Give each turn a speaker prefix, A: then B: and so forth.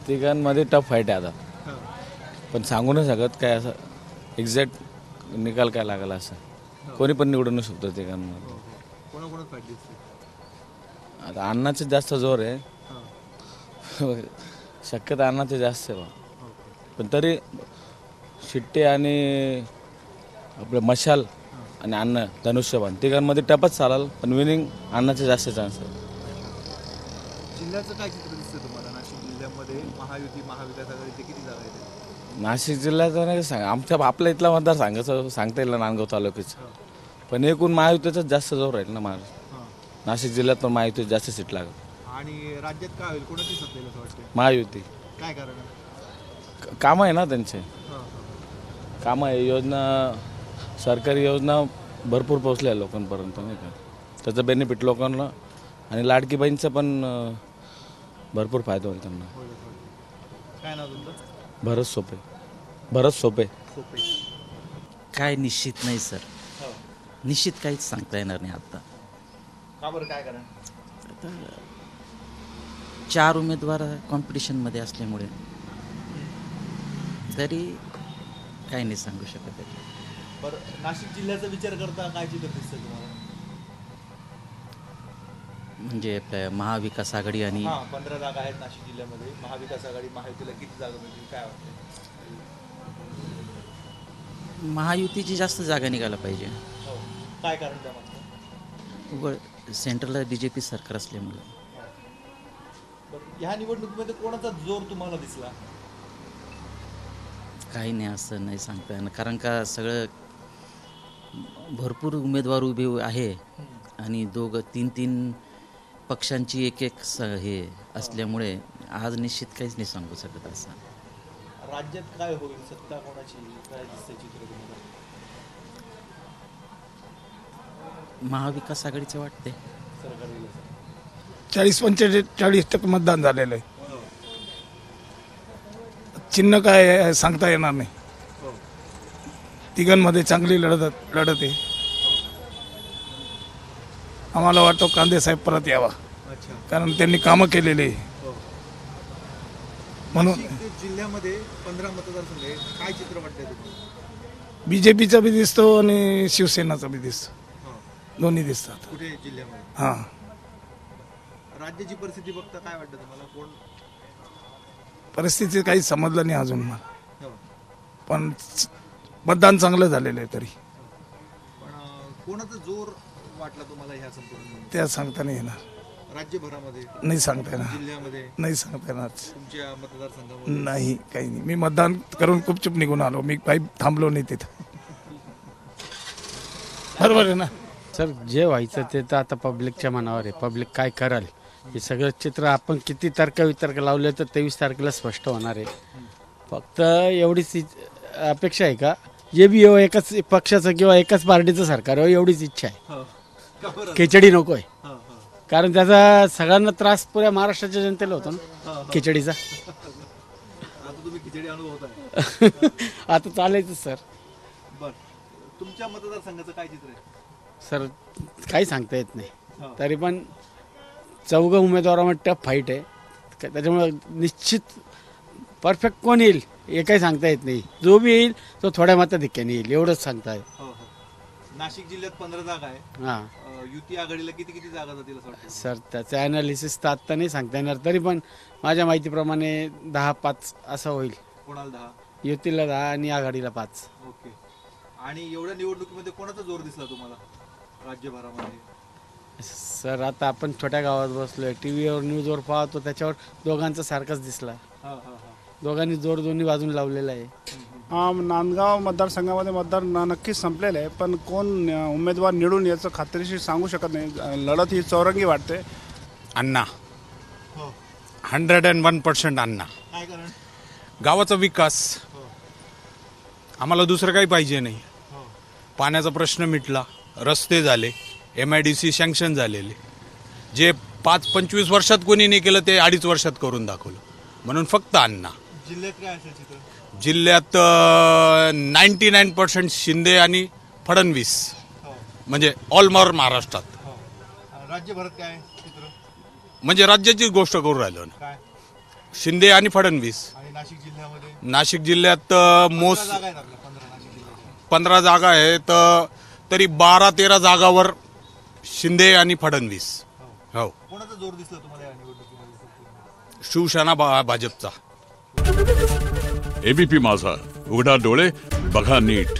A: तिघांमध्ये tough fight आहे आता, पण सांगू नाही शकत काय असं एक्झॅक्ट निकाल काय लागला असं. कोणी पण निवडून नाही शकतो तिघांमध्ये. आता अण्णाचं जास्त जोर आहे, शक्यता अण्णाचं जास्त आहे, पण तरी शिट्टे आणि आपलं मशाल आणि अण्णा धनुष्यबाण तिघांमध्ये टपच चालाल, पण विनिंग अण्णाचे जास्त चान्स आहे.
B: जिल्ह्याचं काय चित्र दिसतं तुम्हाला? नाशिक जिल्ह्यामध्ये महायुती महाविकास आघाडीचे किती जागा आहेत?
A: नाशिक जिल्ह्याचं नाही सांगा, आपल्या इथला मतदार सांगता येईल नांदगाव तालुक्याचं, पण एकूण महायुतीचाच जास्त जोर राहील ना. नाशिक जिल्ह्यात पण महायुतीत जास्त सीट लागेल.
B: आणि राज्यात काय होईल? कोणाची सत्ता येईल असं वाटतं?
A: महायुती.
B: काय कारण?
A: कामं आहे ना त्यांचे, कामं आहे, योजना, सरकारी योजना भरपूर पोहोचल्या लोकांपर्यंत नाही का, त्याचा बेनिफिट लोकांना, आणि लाडकी बहीणचा पण भरपूर फायदा होईल त्यांना.
B: काय नाव तुमचं?
A: भरत सोपे.
C: काय निश्चित नाही सर, निश्चित काहीच सांगता येणार नाही आता.
B: का बरं? काय कारण?
C: 4 उमेदवार कॉम्पिटिशनमध्ये असल्यामुळे तरी काही नाही सांगू शकत.
B: बरं, नाशिक जिल्ह्याचा विचार करता काय चित्र दिसतं तुम्हाला?
C: म्हणजे आपल्या महाविकास आघाडी आणि
B: 15 जागा आहेत नाशिक जिल्ह्यामध्ये. महाविकास आघाडी महायुतीला किती जागा मिळतील काय वाटतं?
C: महायुतीची जास्त जागा निघायला पाहिजे.
B: काय कारण त्यामागचं?
C: सेंट्रलला BJP सरकार असल्यामुळे.
B: ह्या निवडणुकीमध्ये कोणाचा जोर तुम्हाला दिसला?
C: काही नाही, असं नाही सांगता येणार, कारण का सगळं भरपूर उमेदवार उभे आहे आणि 2-3 पक्षांची एक हे असल्यामुळे आज निश्चित काहीच नाही सांगू शकत. असं
B: राज्यात काय होईल? सत्ता कोणाची? काय दिसतंय चित्र तुम्हाला?
C: महाविकास आघाडीचं वाटते.
D: 40-45% मतदान झालेलं आहे. चिन्ह काय आहे सांगता येणार नाही. तिघांमध्ये चांगली लढत आहे. आम्हाला वाटतं कांदे साहेब परत यावा, कारण त्यांनी कामं केलेली आहे. म्हणून
B: जिल्ह्यामध्ये 15 मतदारसंघ आहे. काय चित्र वाटतंय तुम्हाला?
D: BJPचा बी दिसतो आणि शिवसेनाचा बी दिसतो, दोन्ही दिसतात.
B: कुठे जिल्ह्यामध्ये?
D: हां.
B: राज्याची परिस्थिती बघता काय वाटतं तुम्हाला? कोण
D: परिस्थिती काही समजलं नाही अजून मला, पण मतदान चांगलं झालेलं आहे. तरी
B: पण कोणाचा जोर वाटला तुम्हाला ह्या संपूर्ण?
D: त्या सांगता नाही येणार.
B: राज्यभरामध्ये
D: नाही सांगता येणार.
B: जिल्ह्यामध्ये
D: नाही सांगता येणार.
B: तुमच्या मतदारसंघामध्ये
D: नाही, काही नाही. मी मतदान करून खूप चुप निघून आलो. मी काही थांबलो नाही तिथं. बरोबर आहे ना
E: सर? जे व्हायचं ते तर आता पब्लिकच्या मनावर आहे. पब्लिक काय कराल हे सगळं चित्र आपण किती तर्कवितर्क लावले तर 23 तारखेला स्पष्ट होणार आहे. फक्त एवढीच अपेक्षा आहे का जे बी येऊ एकाच पक्षाचं किंवा एकाच पार्टीचं सरकार हो, एवढीच इच्छा आहे. खिचडी नको आहे, कारण त्याचा सगळ्यांना त्रास पुऱ्या महाराष्ट्राच्या जनतेला होतो ना खिचडीचा.
B: तुम्ही खिचडी अनुभवताय
E: आता चालायचं सर.
B: बर, तुमच्या मतदारसंघाचं काय चित्र आहे?
E: सर काही सांगता येत नाही, तरी पण 4 उमेदवारामध्ये टफ फाईट आहे. त्याच्यामुळे निश्चित परफेक्ट कोण येईल हे काही सांगता येत नाही. जो बी येईल तो थोड्या मताधिक्याने येईल, एवढंच सांगता येईल.
B: नाशिक जिल्ह्यात 15 जागा आहे.
E: हां,
B: युती आघाडीला किती जागा जातील असं वाटतं?
E: सर त्याचं ॲनालिसिस तर आत्ता नाही सांगता येणार, तरी पण माझ्या माहितीप्रमाणे 10-5 असं होईल.
B: कोणाला 10?
E: युतीला 10 आणि आघाडीला 5.
B: ओके. आणि एवढ्या निवडणुकीमध्ये कोणाचा जोर दिसला तुम्हाला राज्यभरामध्ये?
E: सर आता आपण छोट्या गावात बसलोय, टीव्हीवर न्यूजवर पाहतो, त्याच्यावर दोघांचा सारखाच दिसला. दोघांनी जोर दोन्ही बाजून लावलेला आहे.
F: नांदगाव मतदारसंघामध्ये मतदान नक्कीच संपलेलं आहे, पण कोण उमेदवार निवडून याचं खात्रीशीर सांगू शकत नाही. लढत ही चौरंगी वाटते.
G: अण्णा, 101% अण्णा.
B: काय कारण?
G: गावाचा विकास, आम्हाला दुसरं काही पाहिजे नाही. पाण्याचा प्रश्न मिटला, रस्ते झाले, MIDC सँक्शन झालेले, जे 5-25 वर्षात कोणी नाही केलं ते 2.5 वर्षात करून दाखवलं. म्हणून फक्त अण्णा.
B: जिल्ह्यात काय असेल चित्र?
G: जिल्ह्यात 99% शिंदे आणि फडणवीस, म्हणजे ऑल ओव्हर महाराष्ट्रात.
B: राज्यभरात काय चित्र?
G: म्हणजे राज्याची गोष्ट करू राहिलो ना.
B: काय?
G: शिंदे आणि फडणवीस.
B: आणि नाशिक जिल्ह्यामध्ये
G: नाशिक जिल्ह्यात मोस्ट
B: जागा आहेत आपल्या 15 नाशिक जिल्ह्याच्या.
G: 15 जागा आहेत, तरी 12-13 जागावर शिंदे आणि फडणवीस. हो,
B: कोणाचा जोर दिसला तुम्हाला या निवडणुकीमध्ये?
G: शिवसेना भाजपचा.
H: एबीपी माझा, उघडा डोळे बघा नीट.